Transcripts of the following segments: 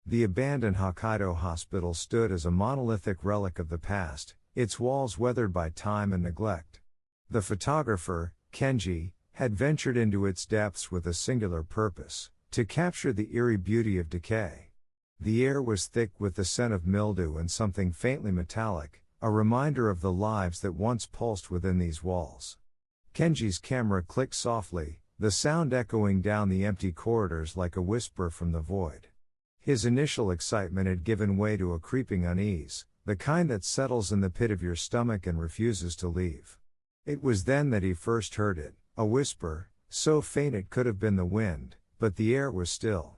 The abandoned Hokkaido hospital stood as a monolithic relic of the past, its walls weathered by time and neglect. The photographer, Kenji, had ventured into its depths with a singular purpose: to capture the eerie beauty of decay. The air was thick with the scent of mildew and something faintly metallic, a reminder of the lives that once pulsed within these walls. Kenji's camera clicked softly, the sound echoing down the empty corridors like a whisper from the void. His initial excitement had given way to a creeping unease, the kind that settles in the pit of your stomach and refuses to leave. It was then that he first heard it, a whisper, so faint it could have been the wind, but the air was still.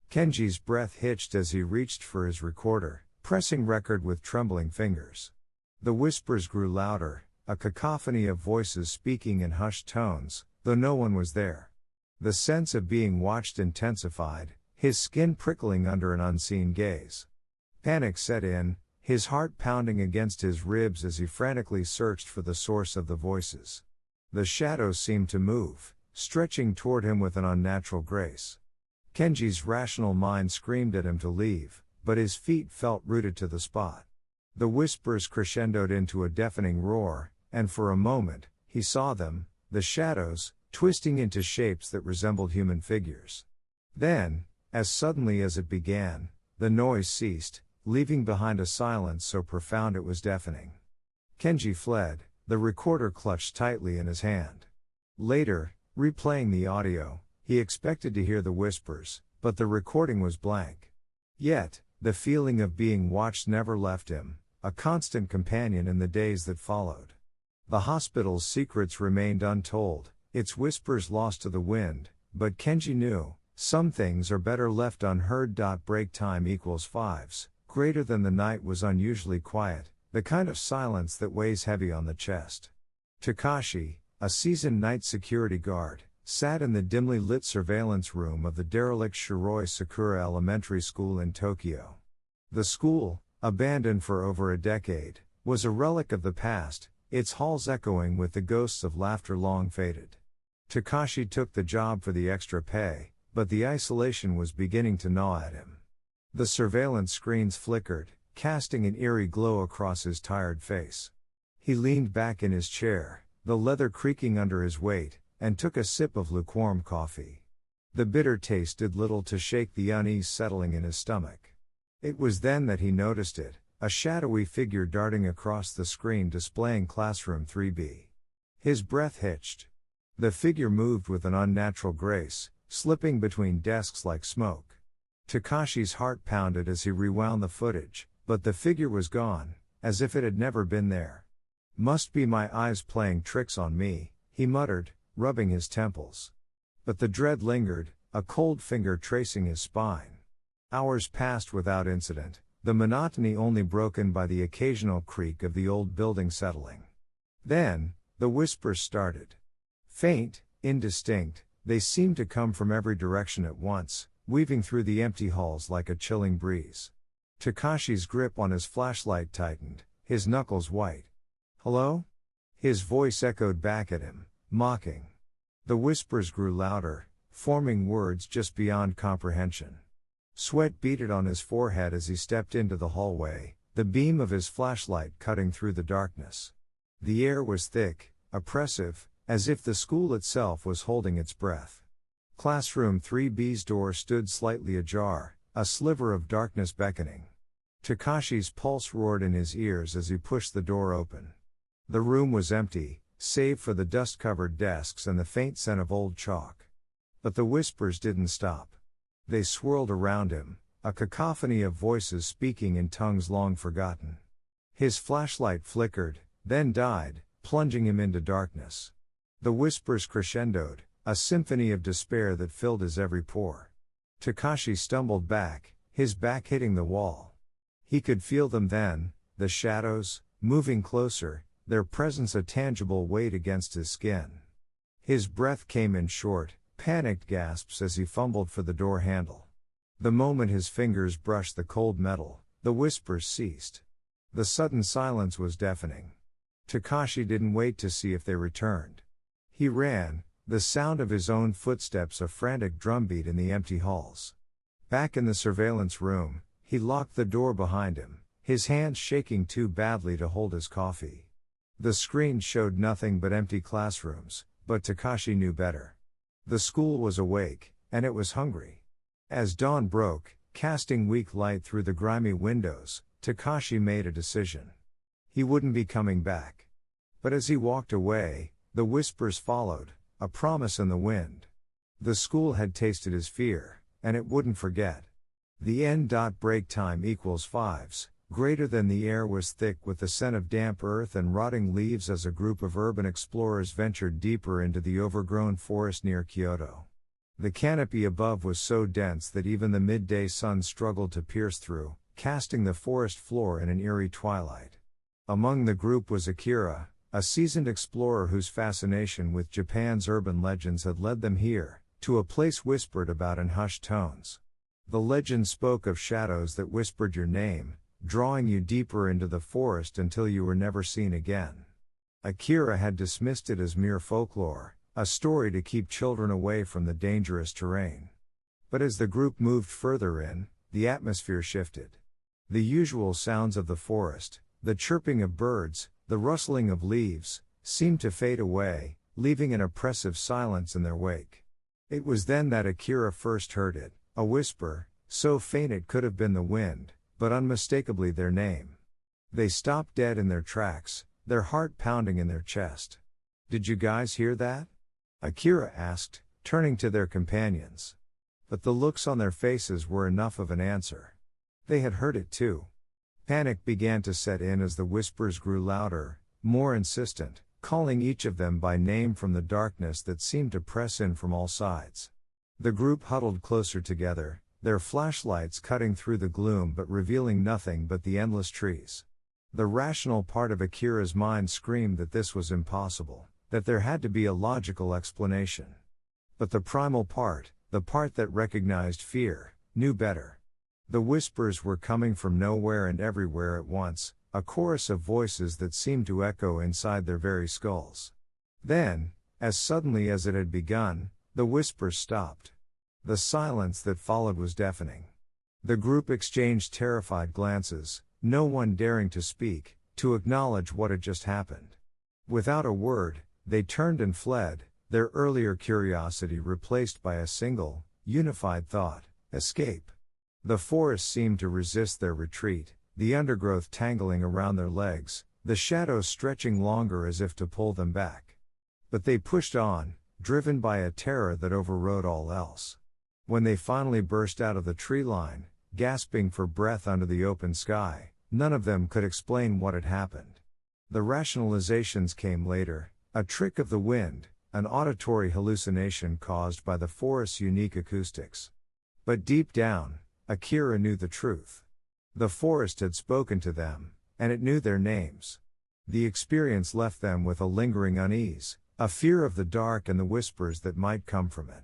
Kenji's breath hitched as he reached for his recorder, pressing record with trembling fingers. The whispers grew louder, a cacophony of voices speaking in hushed tones, though no one was there. The sense of being watched intensified, his skin prickling under an unseen gaze. Panic set in, his heart pounding against his ribs as he frantically searched for the source of the voices. The shadows seemed to move, stretching toward him with an unnatural grace. Kenji's rational mind screamed at him to leave, but his feet felt rooted to the spot. The whispers crescendoed into a deafening roar, and for a moment, he saw them, the shadows, twisting into shapes that resembled human figures. Then, as suddenly as it began, the noise ceased, leaving behind a silence so profound it was deafening. Kenji fled, the recorder clutched tightly in his hand. Later, replaying the audio, he expected to hear the whispers, but the recording was blank. Yet, the feeling of being watched never left him, a constant companion in the days that followed. The hospital's secrets remained untold, its whispers lost to the wind, but Kenji knew, some things are better left unheard. Break time equals fives. Greater than the night was unusually quiet, the kind of silence that weighs heavy on the chest. Takashi, a seasoned night security guard, sat in the dimly lit surveillance room of the derelict Shiroi Sakura Elementary School in Tokyo. The school, abandoned for over a decade, was a relic of the past, its halls echoing with the ghosts of laughter long faded. Takashi took the job for the extra pay, but the isolation was beginning to gnaw at him. The surveillance screens flickered, casting an eerie glow across his tired face. He leaned back in his chair, the leather creaking under his weight, and took a sip of lukewarm coffee. The bitter taste did little to shake the unease settling in his stomach. It was then that he noticed it, a shadowy figure darting across the screen displaying Classroom 3B. His breath hitched. The figure moved with an unnatural grace, slipping between desks like smoke. Takashi's heart pounded as he rewound the footage, but the figure was gone, as if it had never been there. "Must be my eyes playing tricks on me," he muttered, rubbing his temples. But the dread lingered, a cold finger tracing his spine. Hours passed without incident, the monotony only broken by the occasional creak of the old building settling. Then, the whispers started. Faint, indistinct, they seemed to come from every direction at once, weaving through the empty halls like a chilling breeze. Takashi's grip on his flashlight tightened, his knuckles white. "Hello?" His voice echoed back at him, mocking. The whispers grew louder, forming words just beyond comprehension. Sweat beaded on his forehead as he stepped into the hallway, the beam of his flashlight cutting through the darkness. The air was thick, oppressive, as if the school itself was holding its breath. Classroom 3B's door stood slightly ajar, a sliver of darkness beckoning. Takashi's pulse roared in his ears as he pushed the door open. The room was empty, save for the dust-covered desks and the faint scent of old chalk. But the whispers didn't stop. They swirled around him, a cacophony of voices speaking in tongues long forgotten. His flashlight flickered, then died, plunging him into darkness. The whispers crescendoed, a symphony of despair that filled his every pore. Takashi stumbled back, his back hitting the wall. He could feel them then, the shadows, moving closer, their presence a tangible weight against his skin. His breath came in short, panicked gasps as he fumbled for the door handle. The moment his fingers brushed the cold metal, the whispers ceased. The sudden silence was deafening. Takashi didn't wait to see if they returned. He ran, the sound of his own footsteps a frantic drumbeat in the empty halls. Back in the surveillance room, he locked the door behind him, his hands shaking too badly to hold his coffee. The screen showed nothing but empty classrooms, but Takashi knew better. The school was awake, and it was hungry. As dawn broke, casting weak light through the grimy windows, Takashi made a decision. He wouldn't be coming back. But as he walked away, the whispers followed, a promise in the wind. The school had tasted his fear, and it wouldn't forget. The end. Break time equals 5s, greater than the air was thick with the scent of damp earth and rotting leaves as a group of urban explorers ventured deeper into the overgrown forest near Kyoto. The canopy above was so dense that even the midday sun struggled to pierce through, casting the forest floor in an eerie twilight. Among the group was Akira, a seasoned explorer whose fascination with Japan's urban legends had led them here, to a place whispered about in hushed tones. The legend spoke of shadows that whispered your name, drawing you deeper into the forest until you were never seen again. Akira had dismissed it as mere folklore, a story to keep children away from the dangerous terrain. But as the group moved further in, the atmosphere shifted. The usual sounds of the forest, the chirping of birds, the rustling of leaves, seemed to fade away, leaving an oppressive silence in their wake. It was then that Akira first heard it, a whisper, so faint it could have been the wind, but unmistakably their name. They stopped dead in their tracks, their heart pounding in their chest. "Did you guys hear that?" Akira asked, turning to their companions. But the looks on their faces were enough of an answer. They had heard it too. Panic began to set in as the whispers grew louder, more insistent, calling each of them by name from the darkness that seemed to press in from all sides. The group huddled closer together, their flashlights cutting through the gloom but revealing nothing but the endless trees. The rational part of Akira's mind screamed that this was impossible, that there had to be a logical explanation. But the primal part, the part that recognized fear, knew better. The whispers were coming from nowhere and everywhere at once, a chorus of voices that seemed to echo inside their very skulls. Then, as suddenly as it had begun, the whispers stopped. The silence that followed was deafening. The group exchanged terrified glances, no one daring to speak, to acknowledge what had just happened. Without a word, they turned and fled, their earlier curiosity replaced by a single, unified thought: escape. The forest seemed to resist their retreat, the undergrowth tangling around their legs, the shadows stretching longer as if to pull them back. But they pushed on, driven by a terror that overrode all else. When they finally burst out of the tree line, gasping for breath under the open sky, none of them could explain what had happened. The rationalizations came later, a trick of the wind, an auditory hallucination caused by the forest's unique acoustics. But deep down, Akira knew the truth. The forest had spoken to them, and it knew their names. The experience left them with a lingering unease, a fear of the dark and the whispers that might come from it.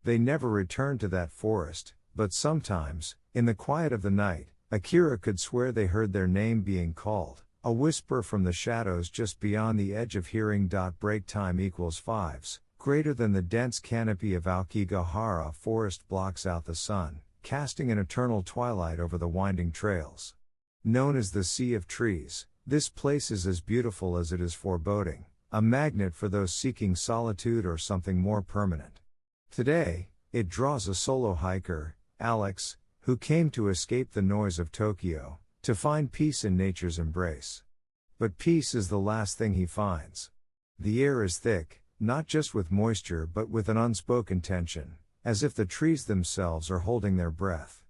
They never returned to that forest, but sometimes, in the quiet of the night, Akira could swear they heard their name being called, a whisper from the shadows just beyond the edge of hearing. Break time equals 5s, greater than the dense canopy of Aokigahara forest blocks out the sun, casting an eternal twilight over the winding trails. Known as the Sea of Trees, this place is as beautiful as it is foreboding, a magnet for those seeking solitude or something more permanent. Today, it draws a solo hiker, Alex, who came to escape the noise of Tokyo, to find peace in nature's embrace. But peace is the last thing he finds. The air is thick, not just with moisture but with an unspoken tension, as if the trees themselves are holding their breath.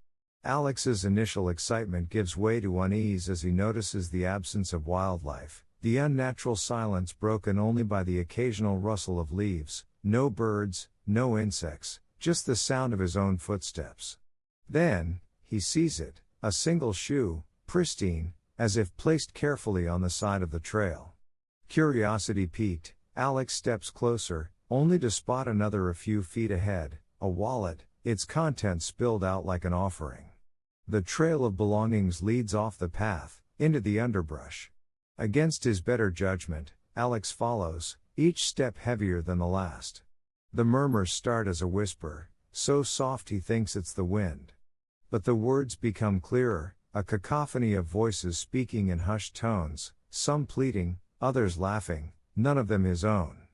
Alex's initial excitement gives way to unease as he notices the absence of wildlife, the unnatural silence broken only by the occasional rustle of leaves, no birds, no insects, just the sound of his own footsteps. Then, he sees it, a single shoe, pristine, as if placed carefully on the side of the trail. Curiosity piqued, Alex steps closer, only to spot another a few feet ahead, a wallet, its contents spilled out like an offering. The trail of belongings leads off the path, into the underbrush. Against his better judgment, Alex follows, each step heavier than the last. The murmurs start as a whisper, so soft he thinks it's the wind. But the words become clearer, a cacophony of voices speaking in hushed tones, some pleading, others laughing, none of them his own.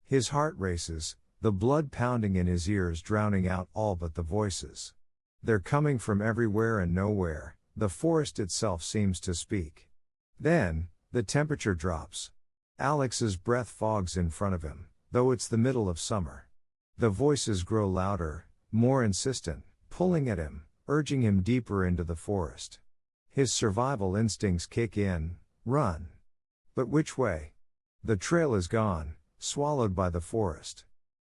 His heart races, the blood pounding in his ears drowning out all but the voices. They're coming from everywhere and nowhere, the forest itself seems to speak. Then, the temperature drops. Alex's breath fogs in front of him, though it's the middle of summer. The voices grow louder, more insistent, pulling at him, urging him deeper into the forest. His survival instincts kick in, run. But which way? The trail is gone, swallowed by the forest.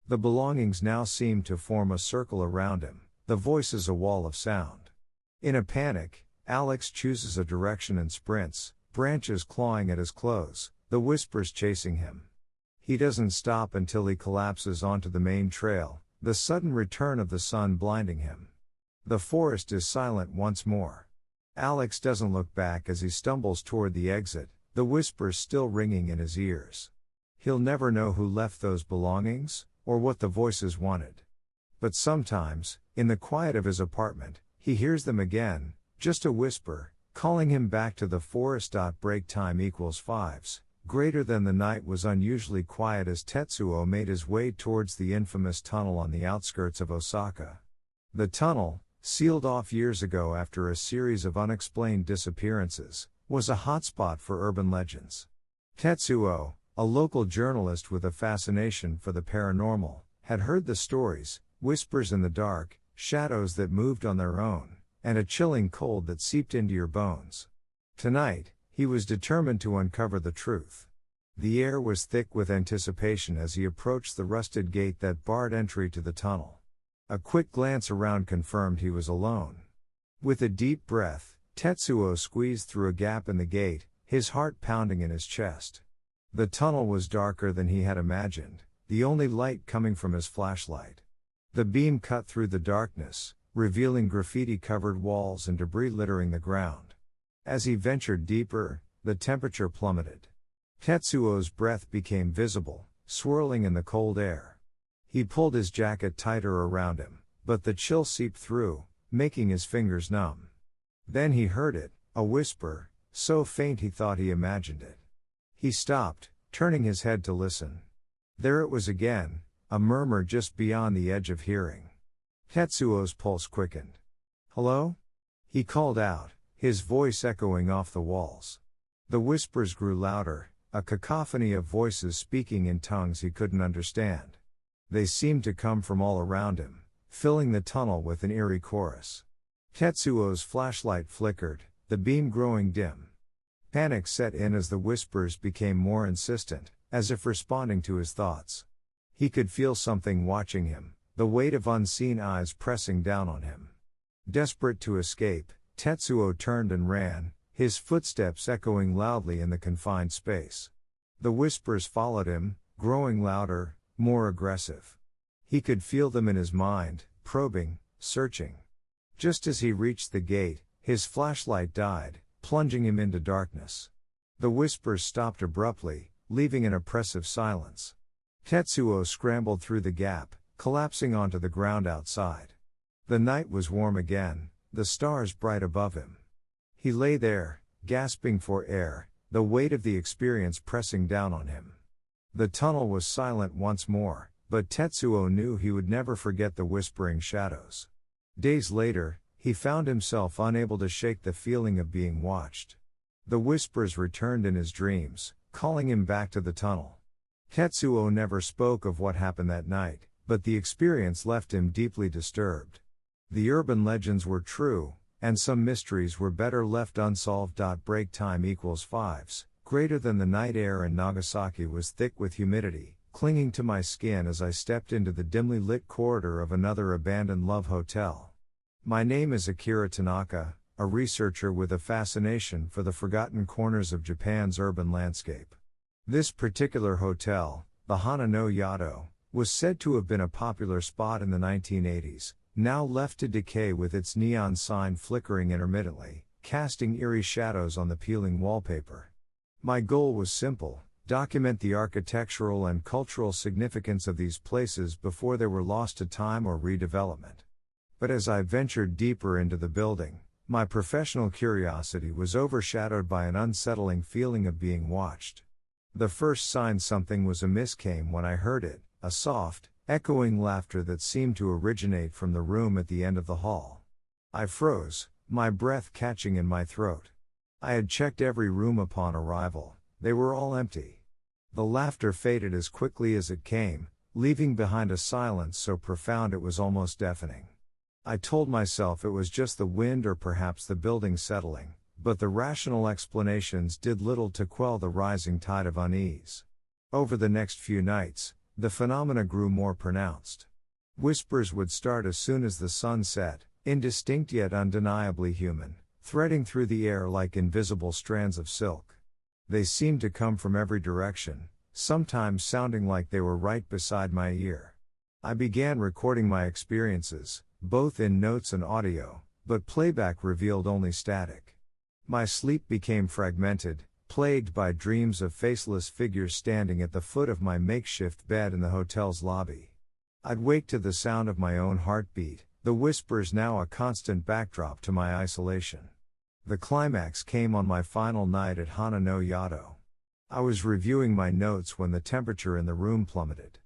The belongings now seem to form a circle around him, the voices a wall of sound. In a panic, Alex chooses a direction and sprints, branches clawing at his clothes, the whispers chasing him. He doesn't stop until he collapses onto the main trail, the sudden return of the sun blinding him. The forest is silent once more. Alex doesn't look back as he stumbles toward the exit, the whispers still ringing in his ears. He'll never know who left those belongings, or what the voices wanted. But sometimes, in the quiet of his apartment, he hears them again, just a whisper, calling him back to the forest. Break time equals 5s. Greater than the night was unusually quiet as Tetsuo made his way towards the infamous tunnel on the outskirts of Osaka. The tunnel, sealed off years ago after a series of unexplained disappearances, was a hotspot for urban legends. Tetsuo, a local journalist with a fascination for the paranormal, had heard the stories, whispers in the dark, shadows that moved on their own, and a chilling cold that seeped into your bones. Tonight, he was determined to uncover the truth. The air was thick with anticipation as he approached the rusted gate that barred entry to the tunnel. A quick glance around confirmed he was alone. With a deep breath, Tetsuo squeezed through a gap in the gate, his heart pounding in his chest. The tunnel was darker than he had imagined, the only light coming from his flashlight. The beam cut through the darkness, revealing graffiti-covered walls and debris littering the ground. As he ventured deeper, the temperature plummeted. Tetsuo's breath became visible, swirling in the cold air. He pulled his jacket tighter around him, but the chill seeped through, making his fingers numb. Then he heard it, a whisper, so faint he thought he imagined it. He stopped, turning his head to listen. There it was again, a murmur just beyond the edge of hearing. Tetsuo's pulse quickened. "Hello?" he called out, his voice echoing off the walls. The whispers grew louder, a cacophony of voices speaking in tongues he couldn't understand. They seemed to come from all around him, filling the tunnel with an eerie chorus. Tetsuo's flashlight flickered, the beam growing dim. Panic set in as the whispers became more insistent, as if responding to his thoughts. He could feel something watching him, the weight of unseen eyes pressing down on him. Desperate to escape, Tetsuo turned and ran, his footsteps echoing loudly in the confined space. The whispers followed him, growing louder, more aggressive. He could feel them in his mind, probing, searching. Just as he reached the gate, his flashlight died, plunging him into darkness. The whispers stopped abruptly, leaving an oppressive silence. Tetsuo scrambled through the gap, collapsing onto the ground outside. The night was warm again, the stars bright above him. He lay there, gasping for air, the weight of the experience pressing down on him. The tunnel was silent once more, but Tetsuo knew he would never forget the whispering shadows. Days later, he found himself unable to shake the feeling of being watched. The whispers returned in his dreams, calling him back to the tunnel. Tetsuo never spoke of what happened that night, but the experience left him deeply disturbed. The urban legends were true, and some mysteries were better left unsolved. Break time equals 5s. Greater than the night air in Nagasaki was thick with humidity, clinging to my skin as I stepped into the dimly lit corridor of another abandoned love hotel. My name is Akira Tanaka, a researcher with a fascination for the forgotten corners of Japan's urban landscape. This particular hotel, the Hana no Yado, was said to have been a popular spot in the 1980s, now left to decay with its neon sign flickering intermittently, casting eerie shadows on the peeling wallpaper. My goal was simple: document the architectural and cultural significance of these places before they were lost to time or redevelopment. But as I ventured deeper into the building, my professional curiosity was overshadowed by an unsettling feeling of being watched. The first sign something was amiss came when I heard it, a soft, echoing laughter that seemed to originate from the room at the end of the hall. I froze, my breath catching in my throat. I had checked every room upon arrival, they were all empty. The laughter faded as quickly as it came, leaving behind a silence so profound it was almost deafening. I told myself it was just the wind or perhaps the building settling, but the rational explanations did little to quell the rising tide of unease. Over the next few nights, the phenomena grew more pronounced. Whispers would start as soon as the sun set, indistinct yet undeniably human, threading through the air like invisible strands of silk. They seemed to come from every direction, sometimes sounding like they were right beside my ear. I began recording my experiences, both in notes and audio, but playback revealed only static. My sleep became fragmented, plagued by dreams of faceless figures standing at the foot of my makeshift bed in the hotel's lobby. I'd wake to the sound of my own heartbeat, the whispers now a constant backdrop to my isolation. The climax came on my final night at Hana no Yato. I was reviewing my notes when the temperature in the room plummeted.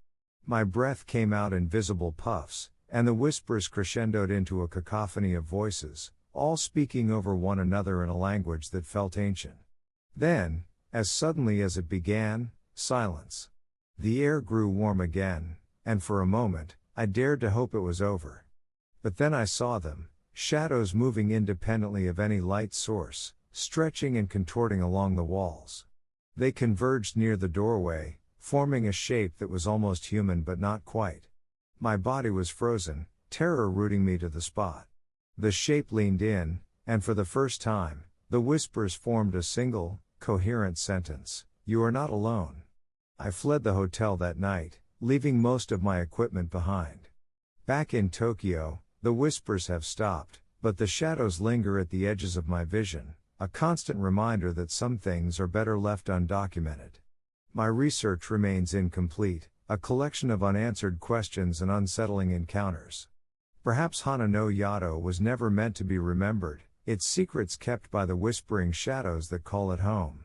My breath came out in visible puffs, and the whispers crescendoed into a cacophony of voices, all speaking over one another in a language that felt ancient. Then, as suddenly as it began, silence. The air grew warm again, and for a moment, I dared to hope it was over. But then I saw them, shadows moving independently of any light source, stretching and contorting along the walls. They converged near the doorway, forming a shape that was almost human but not quite. My body was frozen, terror rooting me to the spot. The shape leaned in, and for the first time, the whispers formed a single, coherent sentence: "You are not alone." I fled the hotel that night, leaving most of my equipment behind. Back in Tokyo, the whispers have stopped, but the shadows linger at the edges of my vision, a constant reminder that some things are better left undocumented. My research remains incomplete, a collection of unanswered questions and unsettling encounters. Perhaps Hana no Yato was never meant to be remembered, its secrets kept by the whispering shadows that call it home.